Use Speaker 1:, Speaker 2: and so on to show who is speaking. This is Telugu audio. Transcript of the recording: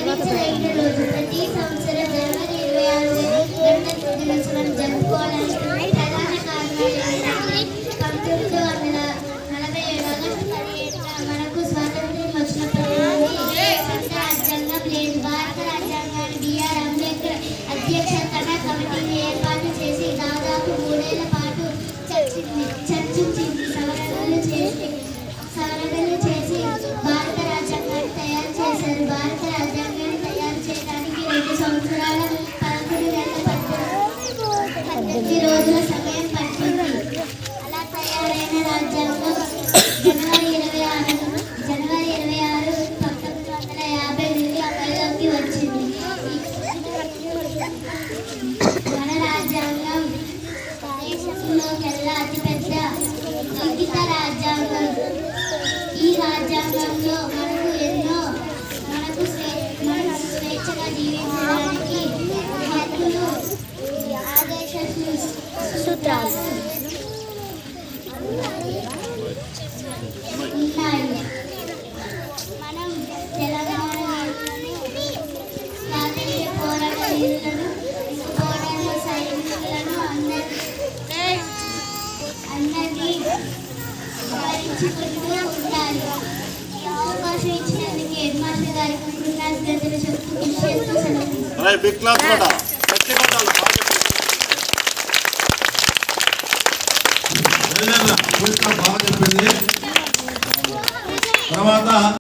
Speaker 1: మరణించిన రోజు ప్రతి సంవత్సరం జనవరి 26 గణతంత్ర దినోత్సవం జరుపుకోవడానికి ప్రధాన కారణాలు ఏంటంటే 1947 ఆగస్టు 17న మనకు స్వాతంత్ర్యం వచ్చినప్పటి నుండి సొంత రాజ్యాంగం లేదు. భారత రాజ్యాంగాన్ని బిఆర్ అంబేద్కర్ అధ్యక్షతన కమిటీని ఏర్పాటు చేసి దాదాపు 3 ఏళ్ల పాటు చర్చించింది. సవరణలు చేసి భారత రాజ్యాంగాన్ని తయారు చేశారు. భారత రాజ్యాంగాన్ని తయారు చేయడానికి 2 సంవత్సరాల 11 నెలల 18 రోజుల సమయం పట్టింది. అలా తయారైన రాజ్యాంగం జనవరి 26 1950 నుండి అమల్లోకి వచ్చింది. మన రాజ్యాంగం దేశంలోకెల్లా అతిపెద్ద లిఖిత రాజ్యాంగం. ఈ రాజ్యాంగంలో మనకు స్వేచ్ఛగా జీవించడానికి హక్కులు, ఆదేశ సూత్రాలు ఉన్నాయి. మనం తెలంగాణ స్వాతంత్ర్య పోరాట వీరులను, పోరాట సైనికులను అందరినీ స్మరించుకుంటూ ఉండాలి. ఈ అవకాశం ఇచ్చినందుకు హెడ్ మాస్టర్ గారికి కృతజ్ఞతలు చెప్తూ కృషి చేస్తూ
Speaker 2: తర్వాత